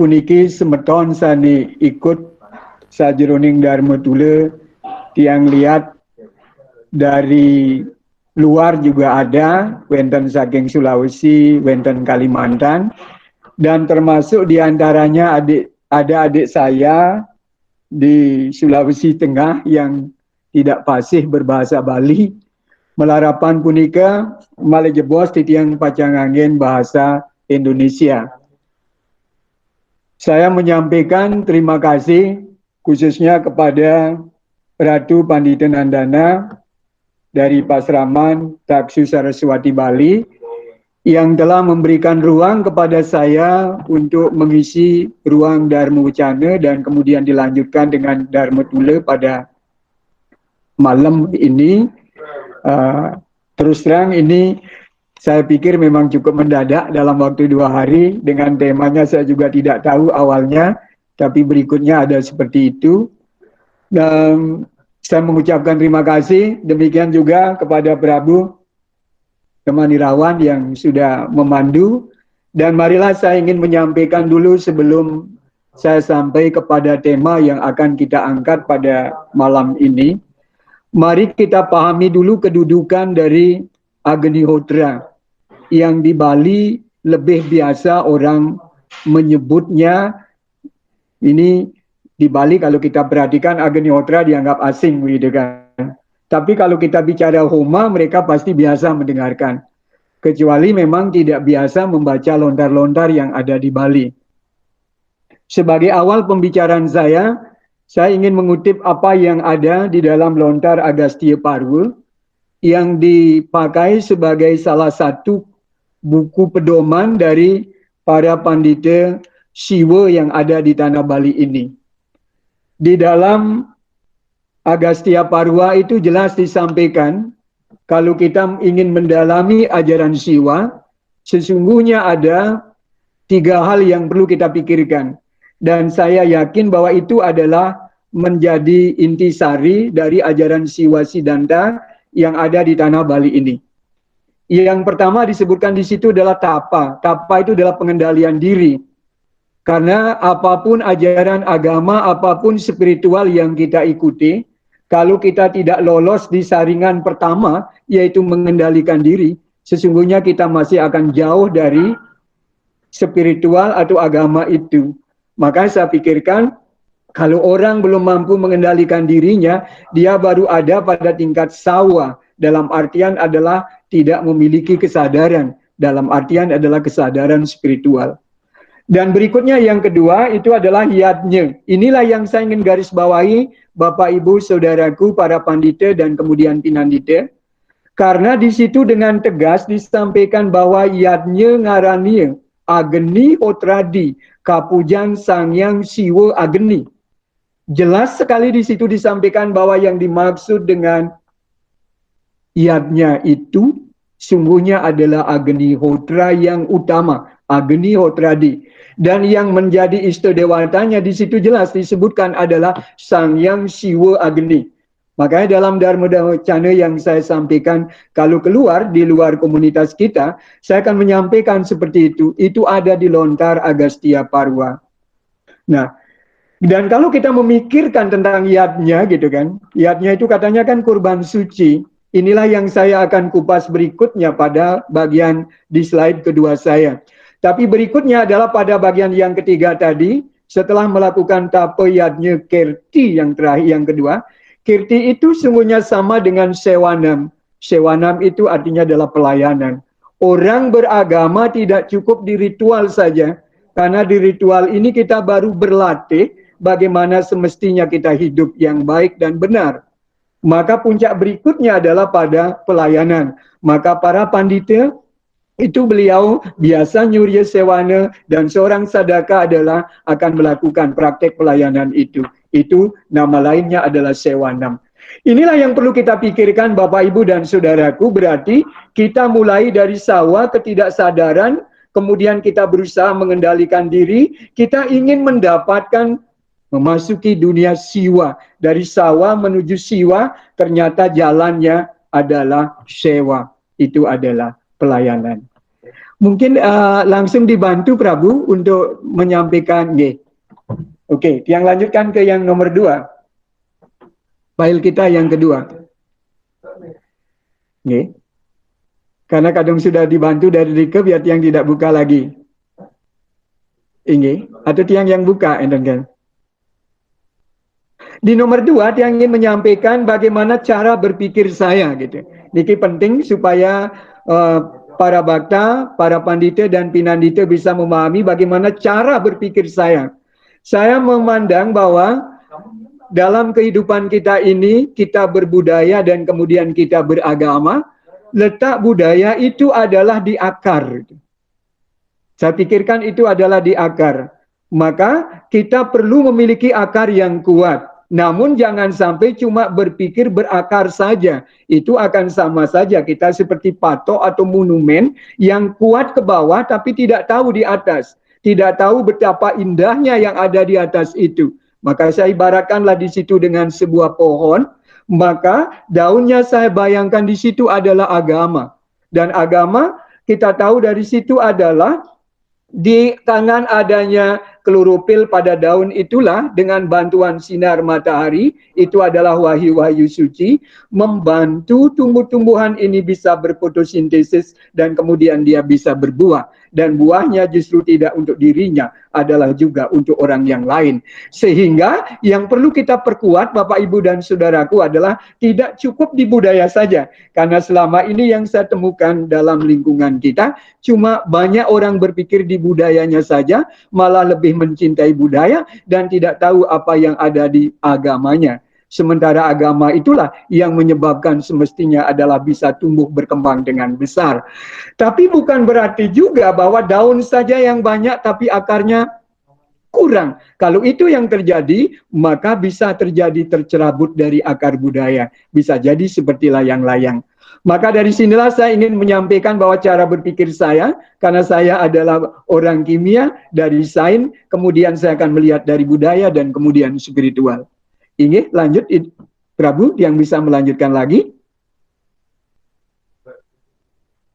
puniki semeton sani ikut sajroning Dharma Tula, tiang lihat dari luar juga ada, wonten saking Sulawesi, wonten Kalimantan, dan termasuk diantaranya ada adik saya di Sulawesi Tengah yang tidak fasih berbahasa Bali. Melarapan punika malih jebos titiang pacang angin bahasa Indonesia. Saya menyampaikan terima kasih khususnya kepada Ratu Pandita Nandana dari Pasraman Taksu Saraswati Bali yang telah memberikan ruang kepada saya untuk mengisi ruang Dharma Wacana dan kemudian dilanjutkan dengan Dharma Tula pada malam ini. Terus terang ini saya pikir memang cukup mendadak dalam waktu 2 hari. Dengan temanya saya juga tidak tahu awalnya, tapi berikutnya ada seperti itu. Dan saya mengucapkan terima kasih, demikian juga kepada Prabu Temanirawan yang sudah memandu. Dan marilah saya ingin menyampaikan dulu sebelum saya sampai kepada tema yang akan kita angkat pada malam ini. Mari kita pahami dulu kedudukan dari Agnihotra yang di Bali lebih biasa orang menyebutnya, ini di Bali kalau kita perhatikan Agnihotra dianggap asing gitu kan. Tapi kalau kita bicara Homa mereka pasti biasa mendengarkan. Kecuali memang tidak biasa membaca lontar-lontar yang ada di Bali. Sebagai awal pembicaraan saya ingin mengutip apa yang ada di dalam lontar Agastya Parwa yang dipakai sebagai salah satu buku pedoman dari para pandita Siwa yang ada di tanah Bali ini. Di dalam Agastya Parwa itu jelas disampaikan kalau kita ingin mendalami ajaran Siwa, sesungguhnya ada 3 hal yang perlu kita pikirkan. Dan saya yakin bahwa itu adalah menjadi intisari dari ajaran Siwa Siddhanta yang ada di tanah Bali ini. Yang pertama disebutkan di situ adalah tapa. Tapa itu adalah pengendalian diri. Karena apapun ajaran agama, apapun spiritual yang kita ikuti, kalau kita tidak lolos di saringan pertama, yaitu mengendalikan diri, sesungguhnya kita masih akan jauh dari spiritual atau agama itu. Maka saya pikirkan kalau orang belum mampu mengendalikan dirinya, dia baru ada pada tingkat sawa. Dalam artian adalah tidak memiliki kesadaran. Dalam artian adalah kesadaran spiritual. Dan berikutnya yang kedua itu adalah yadnya. Inilah yang saya ingin garis bawahi Bapak Ibu Saudaraku para pandita dan kemudian pinandita. Karena di situ dengan tegas disampaikan bahwa yadnya ngarania Agnihotradi Kapujan Sangyang Siwa Agni. Jelas sekali di situ disampaikan bahwa yang dimaksud dengan yadnya itu sungguhnya adalah Agnihotra yang utama, Agnihotradi. Dan yang menjadi istadewatanya di situ jelas disebutkan adalah Sangyang Siwa Agni. Makanya dalam Dharma Wacana yang saya sampaikan, kalau keluar di luar komunitas kita, saya akan menyampaikan seperti itu. Itu ada di lontar Agastya Parwa. Nah, dan kalau kita memikirkan tentang yadnya gitu kan, yadnya itu katanya kan kurban suci. Inilah yang saya akan kupas berikutnya pada bagian di slide kedua saya. Tapi berikutnya adalah pada bagian yang ketiga tadi, setelah melakukan tapa yadnya kirti yang terakhir yang kedua, kirti itu sungguhnya sama dengan sewanam. Sewanam itu artinya adalah pelayanan. Orang beragama tidak cukup di ritual saja, karena di ritual ini kita baru berlatih bagaimana semestinya kita hidup yang baik dan benar. Maka puncak berikutnya adalah pada pelayanan. Maka para pandita itu beliau biasa nyurya sewana dan seorang sadaka adalah akan melakukan praktek pelayanan itu. Itu nama lainnya adalah sewanam. Inilah yang perlu kita pikirkan Bapak Ibu dan Saudaraku, berarti kita mulai dari sawa ketidaksadaran, kemudian kita berusaha mengendalikan diri, kita ingin mendapatkan memasuki dunia siwa. Dari sawa menuju siwa, ternyata jalannya adalah sewa. Itu adalah pelayanan. Mungkin langsung dibantu Prabu untuk menyampaikan. Oke, yang lanjutkan ke yang nomor 2. File kita yang kedua. Karena kadang sudah dibantu dari Rike, biar yang tidak buka lagi. Atau tiang yang buka, kan? Di nomor 2, dia ingin menyampaikan bagaimana cara berpikir saya, gitu. Ini penting supaya para bakta, para pandita dan pinandita bisa memahami bagaimana cara berpikir saya. Saya memandang bahwa dalam kehidupan kita ini, kita berbudaya dan kemudian kita beragama, letak budaya itu adalah di akar. Saya pikirkan itu adalah di akar. Maka kita perlu memiliki akar yang kuat. Namun jangan sampai cuma berpikir berakar saja. Itu akan sama saja kita seperti patok atau monumen yang kuat ke bawah tapi tidak tahu di atas. Tidak tahu betapa indahnya yang ada di atas itu. Maka saya ibaratkanlah di situ dengan sebuah pohon. Maka daunnya saya bayangkan di situ adalah agama. Dan agama kita tahu dari situ adalah di tangan adanya klorofil pada daun itulah dengan bantuan sinar matahari, itu adalah wahyu-wahyu suci, membantu tumbuh-tumbuhan ini bisa berfotosintesis dan kemudian dia bisa berbuah. Dan buahnya justru tidak untuk dirinya, adalah juga untuk orang yang lain. Sehingga yang perlu kita perkuat Bapak Ibu dan Saudaraku adalah tidak cukup di budaya saja. Karena selama ini yang saya temukan dalam lingkungan kita, cuma banyak orang berpikir di budayanya saja, malah lebih mencintai budaya dan tidak tahu apa yang ada di agamanya. Sementara agama itulah yang menyebabkan semestinya adalah bisa tumbuh berkembang dengan besar. Tapi bukan berarti juga bahwa daun saja yang banyak tapi akarnya kurang. Kalau itu yang terjadi, maka bisa terjadi tercerabut dari akar budaya. Bisa jadi seperti layang-layang. Maka dari sinilah saya ingin menyampaikan bahwa cara berpikir saya, karena saya adalah orang kimia, dari sains, kemudian saya akan melihat dari budaya dan kemudian spiritual. Ini lanjut, Prabu, yang bisa melanjutkan lagi.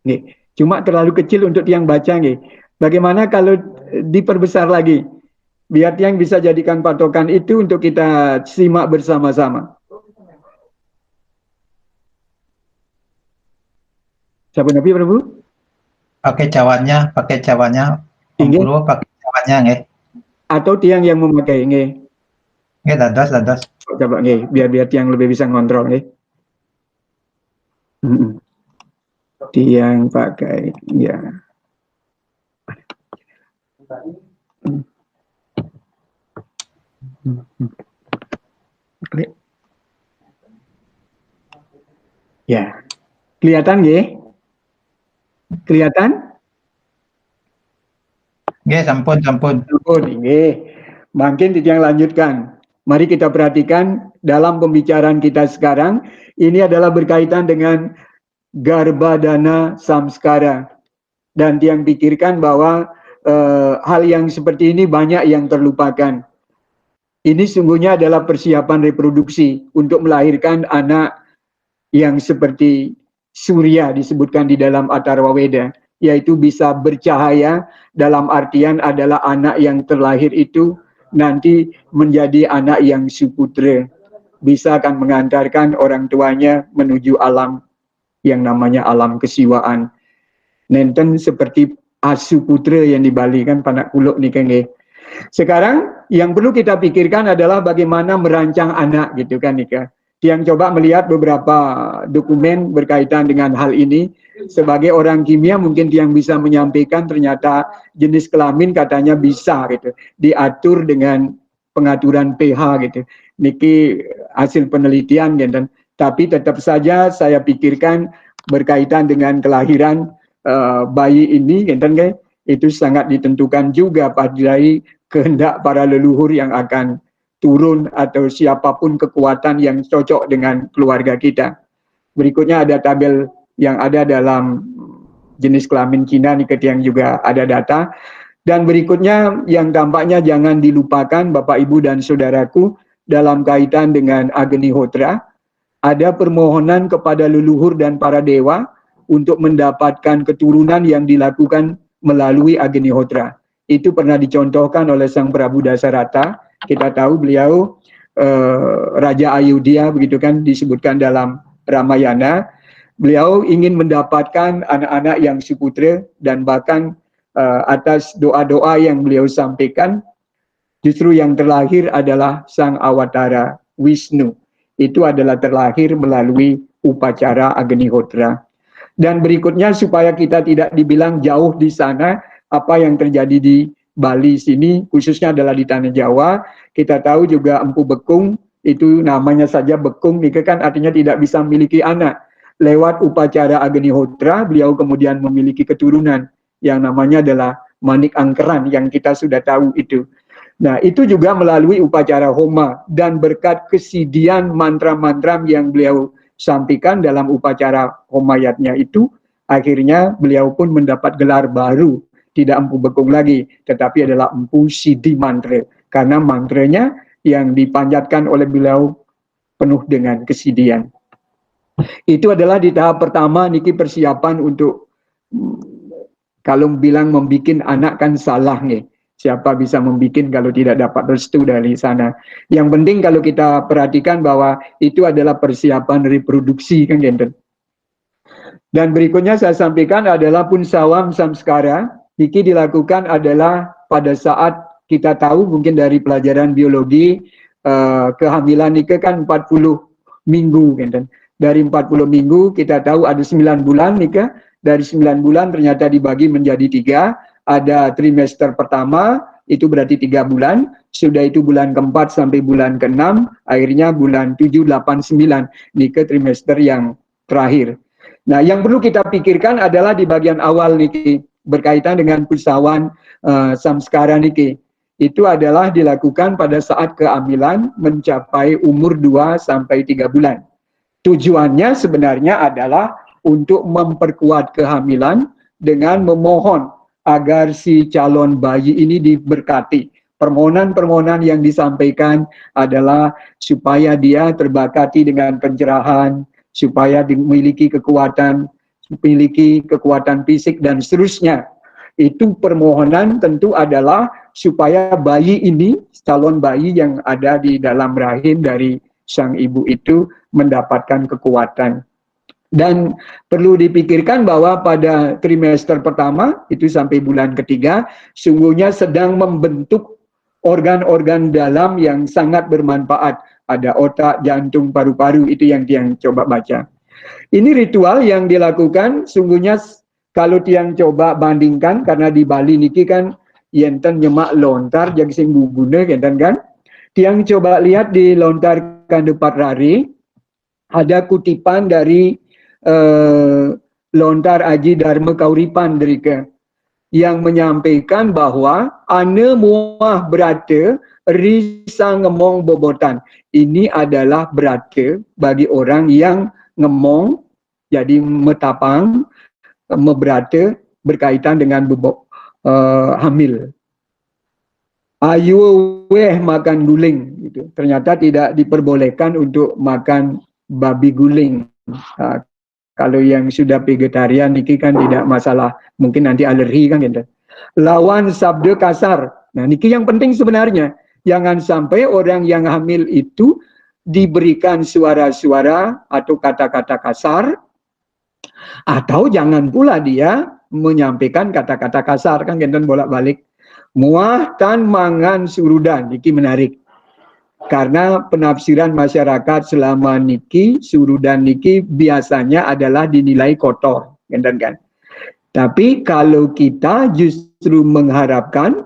Nih, cuma terlalu kecil untuk yang baca. Nih. Bagaimana kalau diperbesar lagi? Biar yang bisa jadikan patokan itu untuk kita simak bersama-sama. Siapa Nabi, Prabu? Pakai cawannya. Guru pakai cawannya, nggih. Atau tiang yang memakai, nggih. Nggih, dados. Coba nggih, biar tiang lebih bisa ngontrol, nggih. Tiang pakai, ya. Ya, kelihatan nggih? Kelihatan? Nggih, sampun. Nggih. Makin yang lanjutkan. Mari kita perhatikan dalam pembicaraan kita sekarang, ini adalah berkaitan dengan Garbhadana Samskara. Dan yang pikirkan bahwa hal yang seperti ini banyak yang terlupakan. Ini sungguhnya adalah persiapan reproduksi untuk melahirkan anak yang seperti Surya disebutkan di dalam Atharva Veda, yaitu bisa bercahaya, dalam artian adalah anak yang terlahir itu nanti menjadi anak yang suputra, bisa akan mengantarkan orang tuanya menuju alam yang namanya alam kesiwaan. Nenten seperti asu putra yang di Bali kan panak kuluk nih kan. Sekarang yang perlu kita pikirkan adalah bagaimana merancang anak gitu kan Nika. Yang coba melihat beberapa dokumen berkaitan dengan hal ini. Sebagai orang kimia mungkin yang bisa menyampaikan ternyata jenis kelamin katanya bisa gitu. Diatur dengan pengaturan pH gitu. Niki hasil penelitian gitu. Tapi tetap saja saya pikirkan berkaitan dengan kelahiran bayi ini gitu, itu sangat ditentukan juga pada kehendak para leluhur yang akan turun atau siapapun kekuatan yang cocok dengan keluarga kita. Berikutnya ada tabel yang ada dalam jenis kelamin Cina nih yang juga ada data. Dan berikutnya yang tampaknya jangan dilupakan Bapak Ibu dan Saudaraku dalam kaitan dengan Agnihotra. Ada permohonan kepada leluhur dan para dewa untuk mendapatkan keturunan yang dilakukan melalui Agnihotra. Itu pernah dicontohkan oleh Sang Prabu Dasarata. Kita tahu beliau Raja Ayodhya, begitu kan, disebutkan dalam Ramayana. Beliau ingin mendapatkan anak-anak yang suputra, dan bahkan atas doa-doa yang beliau sampaikan, justru yang terlahir adalah Sang Awatara Wisnu. Itu adalah terlahir melalui upacara Agnihotra. Dan berikutnya, supaya kita tidak dibilang jauh di sana, apa yang terjadi di Bali sini, khususnya adalah di Tanah Jawa, kita tahu juga Empu Bekung, itu namanya saja Bekung, ini kan artinya tidak bisa memiliki anak. Lewat upacara Agnihotra, beliau kemudian memiliki keturunan yang namanya adalah Manik Angkeran, yang kita sudah tahu itu. Nah, itu juga melalui upacara Homa, dan berkat kesidian mantra-mantra yang beliau sampaikan dalam upacara Homayatnya itu, akhirnya beliau pun mendapat gelar baru, tidak Empu Bekung lagi, tetapi adalah Empu Sidi Mantra, karena mantranya yang dipanjatkan oleh beliau penuh dengan kesidian. Itu adalah di tahap pertama niki persiapan untuk, kalau bilang membikin anak kan salah nih. Siapa bisa membikin kalau tidak dapat restu dari sana. Yang penting kalau kita perhatikan bahwa itu adalah persiapan reproduksi kan gitu. Dan berikutnya saya sampaikan adalah Punsawam Samskara. Niki dilakukan adalah pada saat kita tahu mungkin dari pelajaran biologi, kehamilan niki kan 40 minggu gitu. Dari 40 minggu kita tahu ada 9 bulan nikah. Dari 9 bulan ternyata dibagi menjadi 3. Ada trimester pertama, itu berarti 3 bulan. Sudah itu bulan keempat sampai bulan ke-6. Akhirnya bulan 7, 8, 9. Nikah trimester yang terakhir. Nah, yang perlu kita pikirkan adalah di bagian awal niki, berkaitan dengan Pusawan Samskara niki. Itu adalah dilakukan pada saat kehamilan mencapai umur 2 sampai 3 bulan. Tujuannya sebenarnya adalah untuk memperkuat kehamilan dengan memohon agar si calon bayi ini diberkati. Permohonan-permohonan yang disampaikan adalah supaya dia terbakati dengan pencerahan, supaya memiliki kekuatan fisik dan seterusnya. Itu permohonan tentu adalah supaya bayi ini, calon bayi yang ada di dalam rahim dari sang ibu itu mendapatkan kekuatan. Dan perlu dipikirkan bahwa pada trimester pertama, itu sampai bulan ketiga, sungguhnya sedang membentuk organ-organ dalam yang sangat bermanfaat. Ada otak, jantung, paru-paru, itu yang Tiang coba baca. Ini ritual yang dilakukan, sungguhnya kalau Tiang coba bandingkan, karena di Bali niki kan, yenten nyemak lontar, jadi sing bubune, kan? Tiang coba lihat di lontar Kandepat Rari, ada kutipan dari Lontar Aji Dharma Kauripan Derika, yang menyampaikan bahwa ane muah berata risa ngemong bobotan. Ini adalah berata bagi orang yang ngemong, jadi metapang, meberata berkaitan dengan hamil. Ayu weh makan guling, gitu. Ternyata tidak diperbolehkan untuk makan babi guling. Kalau yang sudah vegetarian niki kan tidak masalah, mungkin nanti alergi kan gitu. Lawan sabda kasar. Nah, niki yang penting sebenarnya, jangan sampai orang yang hamil itu diberikan suara-suara atau kata-kata kasar, atau jangan pula dia menyampaikan kata-kata kasar kan gitu, bolak-balik. Muah tan mangan surudan, niki menarik. Karena penafsiran masyarakat selama niki, surudan niki biasanya adalah dinilai kotor, kan? Tapi kalau kita justru mengharapkan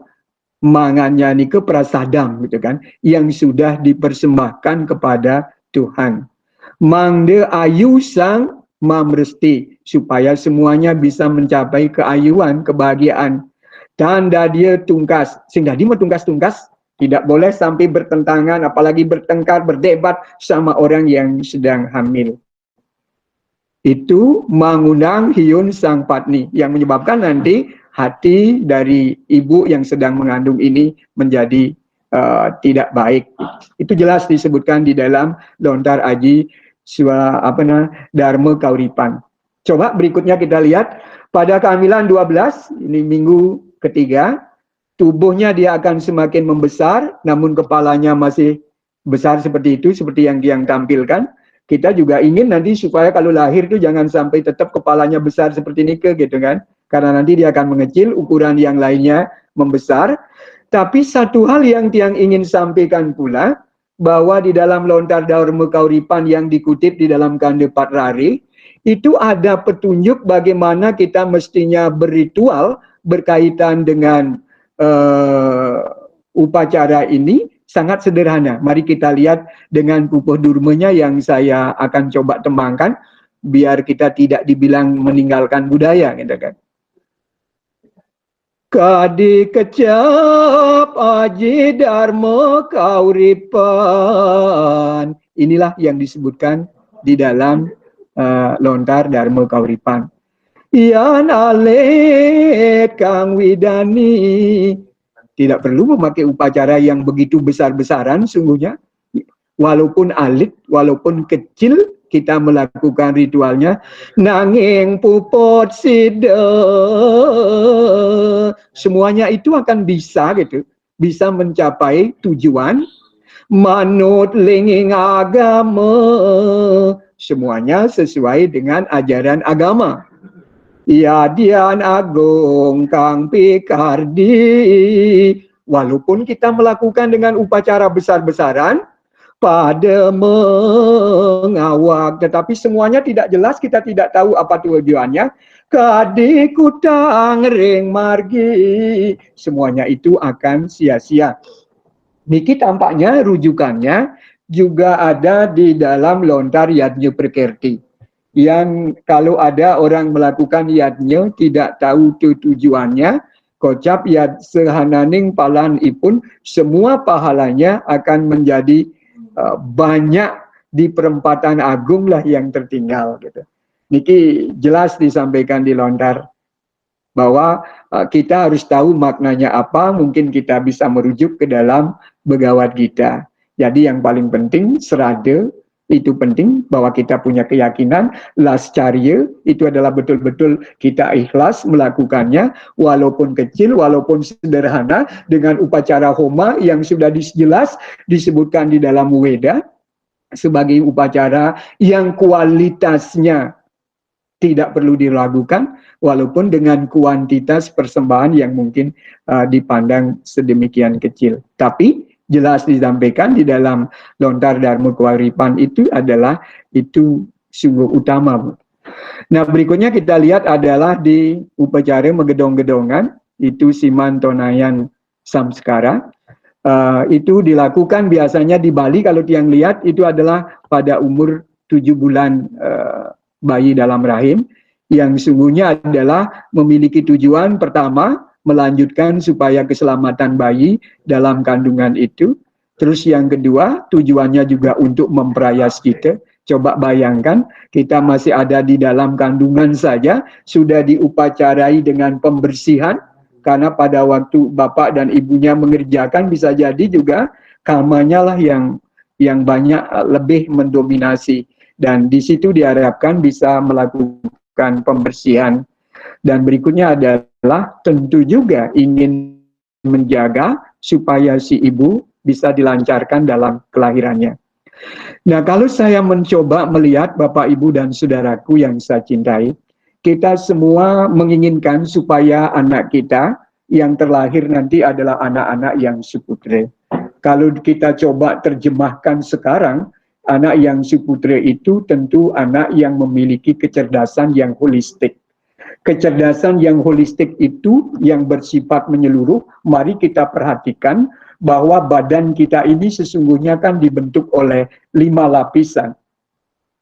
mangannya niki prasadam, gitu kan, yang sudah dipersembahkan kepada Tuhan. Mangde ayu sang mamresti, supaya semuanya bisa mencapai keayuan, kebahagiaan. Tanda dia tungkas, sehingga dia tungkas-tungkas. Tidak boleh sampai bertentangan, apalagi bertengkar, berdebat sama orang yang sedang hamil. Itu mengundang hiun sang patni, yang menyebabkan nanti hati dari ibu yang sedang mengandung ini menjadi tidak baik. Itu jelas disebutkan di dalam Lontar Aji Dharma Kauripan. Coba berikutnya kita lihat, pada kehamilan 12, ini minggu ketiga, tubuhnya dia akan semakin membesar, namun kepalanya masih besar seperti itu, seperti yang tampilkan. Kita juga ingin nanti supaya kalau lahir itu jangan sampai tetap kepalanya besar seperti Nike gitu kan. Karena nanti dia akan mengecil, ukuran yang lainnya membesar. Tapi satu hal yang Tiang ingin sampaikan pula, bahwa di dalam lontar Dharma Kauripan yang dikutip di dalam Kanda Patrari, itu ada petunjuk bagaimana kita mestinya berritual berkaitan dengan upacara ini sangat sederhana. Mari kita lihat dengan pupuh durmanya yang saya akan coba tembangkan, biar kita tidak dibilang meninggalkan budaya, gitu kan. Kadi kecap aji Dharma Kauripan. Inilah yang disebutkan di dalam lontar Dharma Kauripan. Yan alit Kang Widani. Tidak perlu memakai upacara yang begitu besar-besaran sungguhnya. Walaupun alit, walaupun kecil, kita melakukan ritualnya. Nanging puput sida. Semuanya itu akan bisa gitu. Bisa mencapai tujuan. Manut linging agama. Semuanya sesuai dengan ajaran agama. Yadian agung Kang Pikardi. Walaupun kita melakukan dengan upacara besar-besaran pada mengawak, tetapi semuanya tidak jelas, kita tidak tahu apa tujuannya. Kadi kutang ring margi, semuanya itu akan sia-sia. Niki tampaknya rujukannya juga ada di dalam lontar Yadnya Prakerti. Yang kalau ada orang melakukan yadnya tidak tahu tujuannya, kocap yad sehananing palan ipun, semua pahalanya akan menjadi banyak di perempatan agung lah yang tertinggal gitu. Niki jelas disampaikan di lontar bahwa kita harus tahu maknanya apa, mungkin kita bisa merujuk ke dalam Bhagavad Gita. Jadi yang paling penting serada itu penting, bahwa kita punya keyakinan lascarya itu adalah betul-betul kita ikhlas melakukannya, walaupun kecil, walaupun sederhana, dengan upacara homa yang sudah jelas disebutkan di dalam Weda sebagai upacara yang kualitasnya tidak perlu diragukan, walaupun dengan kuantitas persembahan yang mungkin dipandang sedemikian kecil. Tapi jelas disampaikan di dalam lontar Dharma Kauripan itu adalah itu sungguh utama. Nah, berikutnya kita lihat adalah di upacara megedong-gedongan, itu Siman Tonayan Samskara. Itu dilakukan biasanya di Bali, kalau Tiang lihat itu adalah pada umur 7 bulan bayi dalam rahim, yang sungguhnya adalah memiliki tujuan pertama, melanjutkan supaya keselamatan bayi dalam kandungan itu. Terus yang kedua, tujuannya juga untuk memperayas kita. Coba bayangkan, kita masih ada di dalam kandungan saja, sudah diupacarai dengan pembersihan, karena pada waktu bapak dan ibunya mengerjakan, bisa jadi juga karmanya lah yang banyak lebih mendominasi. Dan di situ diharapkan bisa melakukan pembersihan. Dan berikutnya adalah tentu juga ingin menjaga supaya si ibu bisa dilancarkan dalam kelahirannya. Nah, kalau saya mencoba melihat Bapak, Ibu, dan saudaraku yang saya cintai, kita semua menginginkan supaya anak kita yang terlahir nanti adalah anak-anak yang suputra. Kalau kita coba terjemahkan sekarang, anak yang suputra itu tentu anak yang memiliki kecerdasan yang holistik. Kecerdasan yang holistik itu yang bersifat menyeluruh, mari kita perhatikan bahwa badan kita ini sesungguhnya kan dibentuk oleh 5 lapisan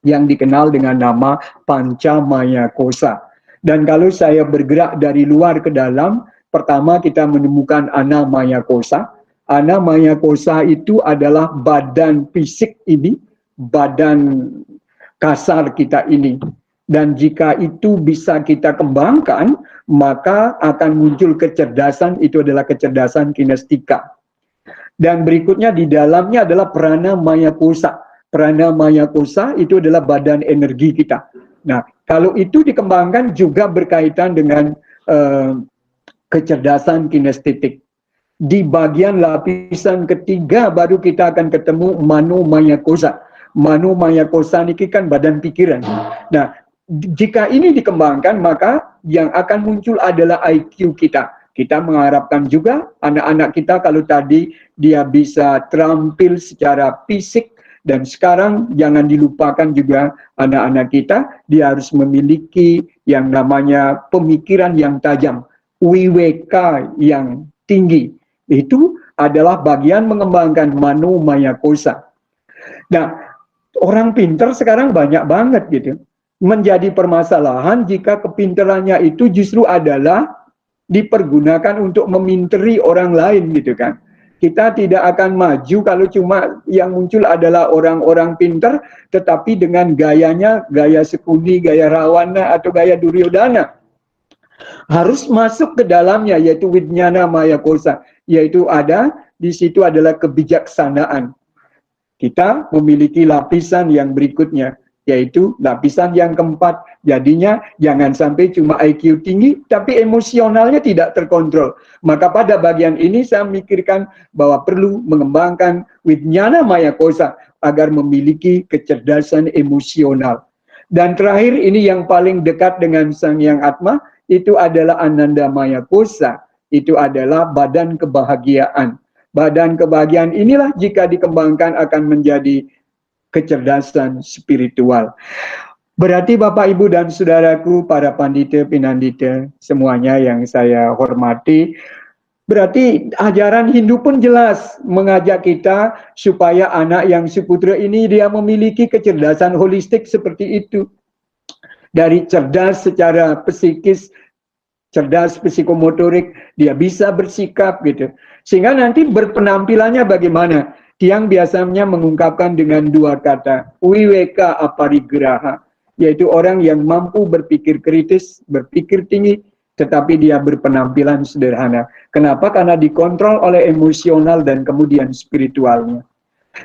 yang dikenal dengan nama Pancamaya Kosa. Dan kalau saya bergerak dari luar ke dalam, pertama kita menemukan Anamaya Kosa. Anamaya Kosa itu adalah badan fisik ini, badan kasar kita ini. Dan jika itu bisa kita kembangkan, maka akan muncul kecerdasan, itu adalah kecerdasan kinestika. Dan berikutnya di dalamnya adalah Prana Maya Kosa. Prana Maya Kosa itu adalah badan energi kita. Nah, Kalau itu dikembangkan juga berkaitan dengan kecerdasan kinestetik. Di bagian lapisan ketiga baru kita akan ketemu mano maya kosa. Mano maya kosa ini kan badan pikiran. Nah, jika ini dikembangkan, maka yang akan muncul adalah IQ kita. Kita mengharapkan juga anak-anak kita kalau tadi dia bisa terampil secara fisik, dan sekarang jangan dilupakan juga anak-anak kita, dia harus memiliki yang namanya pemikiran yang tajam, WWK yang tinggi. Itu adalah bagian mengembangkan mano maya kosa. Nah, orang pinter sekarang banyak banget gitu. Menjadi permasalahan jika kepinterannya itu justru adalah dipergunakan untuk meminteri orang lain gitu kan. Kita tidak akan maju kalau cuma yang muncul adalah orang-orang pinter, tetapi dengan gayanya, gaya Sekuni, gaya Rawana, atau gaya Duryodhana. Harus masuk ke dalamnya, yaitu Wijnana Maya Kosa, yaitu ada, di situ adalah kebijaksanaan. Kita memiliki lapisan yang berikutnya, yaitu lapisan yang keempat. Jadinya jangan sampai cuma IQ tinggi, tapi emosionalnya tidak terkontrol. Maka pada bagian ini saya memikirkan bahwa perlu mengembangkan Wijnana Maya Kosa agar memiliki kecerdasan emosional. Dan terakhir ini yang paling dekat dengan Sang Hyang Atma, itu adalah Ananda Maya Kosa. Itu adalah badan kebahagiaan. Badan kebahagiaan inilah jika dikembangkan akan menjadi kecerdasan spiritual. Berarti Bapak, Ibu, dan saudaraku, para pandita, pinandita, semuanya yang saya hormati, berarti ajaran Hindu pun jelas mengajak kita supaya anak yang suputra ini dia memiliki kecerdasan holistik seperti itu. Dari cerdas secara psikis, cerdas psikomotorik, dia bisa bersikap gitu. Sehingga nanti berpenampilannya bagaimana? Tiang biasanya mengungkapkan dengan dua kata, wiweka aparigraha, yaitu orang yang mampu berpikir kritis, berpikir tinggi, tetapi dia berpenampilan sederhana. Kenapa? Karena dikontrol oleh emosional dan kemudian spiritualnya.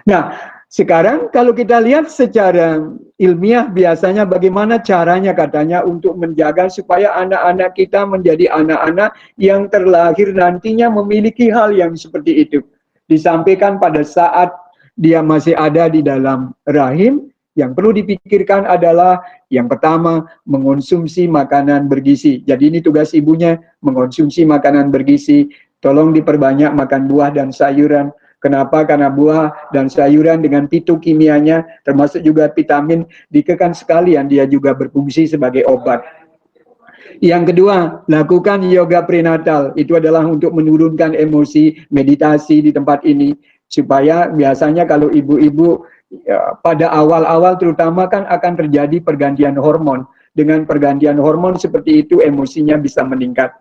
Nah, sekarang kalau kita lihat secara ilmiah biasanya bagaimana caranya katanya untuk menjaga supaya anak-anak kita menjadi anak-anak yang terlahir nantinya memiliki hal yang seperti itu. Disampaikan pada saat dia masih ada di dalam rahim, yang perlu dipikirkan adalah yang pertama mengonsumsi makanan bergizi. Jadi ini tugas ibunya, mengonsumsi makanan bergizi. Tolong diperbanyak makan buah dan sayuran. Kenapa? Karena buah dan sayuran dengan fitokimianya, termasuk juga vitamin, dikekan sekalian dia juga berfungsi sebagai obat. Yang kedua, lakukan yoga prenatal. Itu adalah untuk menurunkan emosi, meditasi di tempat ini. Supaya biasanya kalau ibu-ibu pada awal-awal terutama kan akan terjadi pergantian hormon. Dengan pergantian hormon seperti itu emosinya bisa meningkat.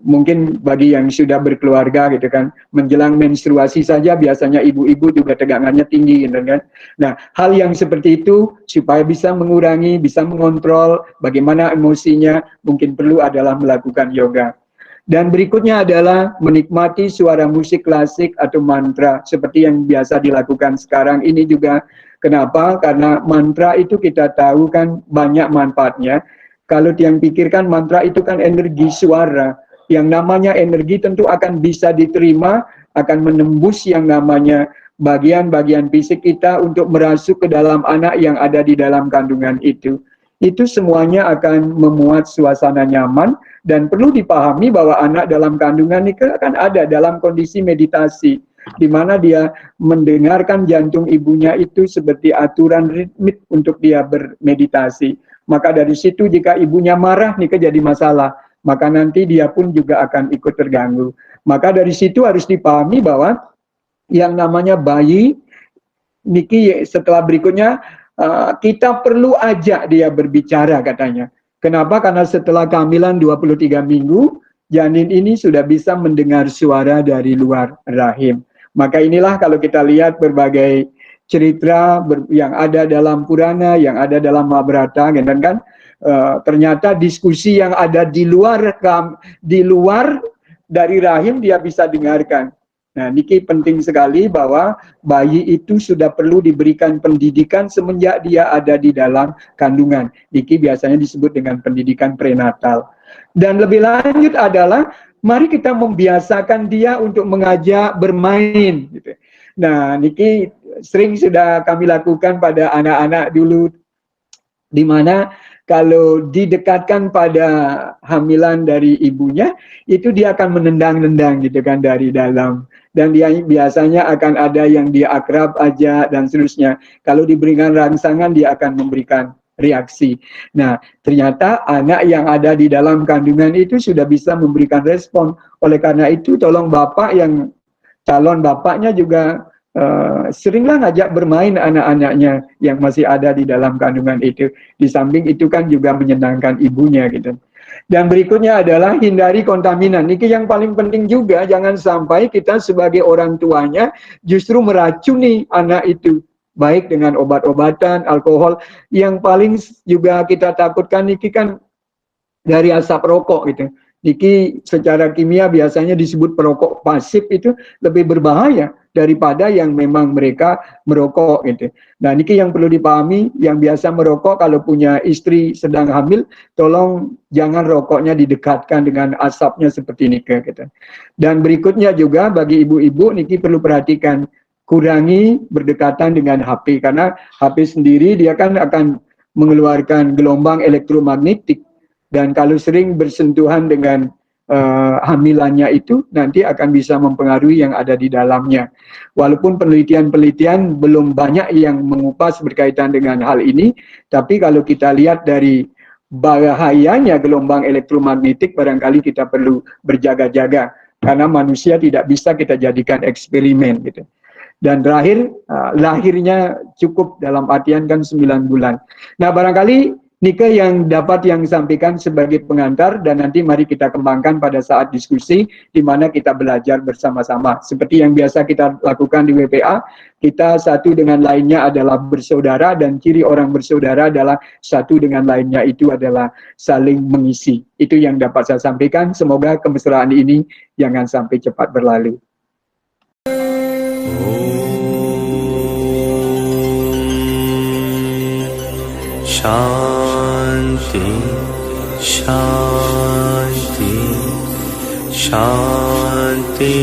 Mungkin bagi yang sudah berkeluarga gitu kan, menjelang menstruasi saja biasanya ibu-ibu juga tegangannya tinggi gitu kan. Nah, hal yang seperti itu supaya bisa mengurangi, bisa mengontrol bagaimana emosinya, mungkin perlu adalah melakukan yoga. Dan berikutnya adalah menikmati suara musik klasik atau mantra seperti yang biasa dilakukan sekarang ini juga. Kenapa? Karena mantra itu kita tahu kan banyak manfaatnya. Kalau yang pikirkan mantra itu kan energi suara. Yang namanya energi tentu akan bisa diterima, akan menembus yang namanya bagian-bagian fisik kita untuk merasuk ke dalam anak yang ada di dalam kandungan itu. Itu semuanya akan memuat suasana nyaman dan perlu dipahami bahwa anak dalam kandungan ini akan ada dalam kondisi meditasi, di mana dia mendengarkan jantung ibunya itu seperti aturan ritmik untuk dia bermeditasi. Maka dari situ jika ibunya marah nih jadi masalah, maka nanti dia pun juga akan ikut terganggu. Maka dari situ harus dipahami bahwa yang namanya bayi, niki setelah berikutnya kita perlu ajak dia berbicara katanya. Kenapa? Karena setelah kehamilan 23 minggu, janin ini sudah bisa mendengar suara dari luar rahim. Maka inilah kalau kita lihat berbagai cerita yang ada dalam Purana, yang ada dalam Mahabharata, kan ternyata diskusi yang ada di luar dari rahim dia bisa dengarkan. Nah, niki penting sekali bahwa bayi itu sudah perlu diberikan pendidikan semenjak dia ada di dalam kandungan. Niki biasanya disebut dengan pendidikan prenatal. Dan lebih lanjut adalah mari kita membiasakan dia untuk mengajak bermain. Gitu. Nah, niki sering sudah kami lakukan pada anak-anak dulu, di mana kalau didekatkan pada hamilan dari ibunya, itu dia akan menendang-nendang gitu kan dari dalam. Dan dia biasanya akan ada yang dia akrab aja dan seterusnya. Kalau diberikan rangsangan, dia akan memberikan reaksi. Nah, ternyata anak yang ada di dalam kandungan itu sudah bisa memberikan respon. Oleh karena itu, tolong bapak yang calon bapaknya juga seringlah ngajak bermain anak-anaknya yang masih ada di dalam kandungan itu. Di samping itu kan juga menyenangkan ibunya gitu. Dan berikutnya adalah hindari kontaminan. Ini yang paling penting juga, jangan sampai kita sebagai orang tuanya justru meracuni anak itu. Baik dengan obat-obatan, alkohol. Yang paling juga kita takutkan ini kan dari asap rokok gitu. Niki secara kimia biasanya disebut perokok pasif, itu lebih berbahaya daripada yang memang mereka merokok gitu. Nah, niki yang perlu dipahami, yang biasa merokok kalau punya istri sedang hamil, tolong jangan rokoknya didekatkan dengan asapnya seperti niki gitu. Dan berikutnya juga bagi ibu-ibu, niki perlu perhatikan, kurangi berdekatan dengan HP, karena HP sendiri dia kan akan mengeluarkan gelombang elektromagnetik. Dan kalau sering bersentuhan dengan hamilannya itu, nanti akan bisa mempengaruhi yang ada di dalamnya. Walaupun penelitian-penelitian belum banyak yang mengupas berkaitan dengan hal ini, tapi kalau kita lihat dari bahayanya gelombang elektromagnetik, barangkali kita perlu berjaga-jaga. Karena manusia tidak bisa kita jadikan eksperimen gitu. Dan terakhir, lahirnya cukup dalam artian kan 9 bulan. Nah, barangkali Nika yang dapat yang sampaikan sebagai pengantar, dan nanti mari kita kembangkan pada saat diskusi di mana kita belajar bersama-sama. Seperti yang biasa kita lakukan di WPA, kita satu dengan lainnya adalah bersaudara, dan ciri orang bersaudara adalah satu dengan lainnya itu adalah saling mengisi. Itu yang dapat saya sampaikan. Semoga kemesraan ini jangan sampai cepat berlalu. Shanti, Shanti, Shanti.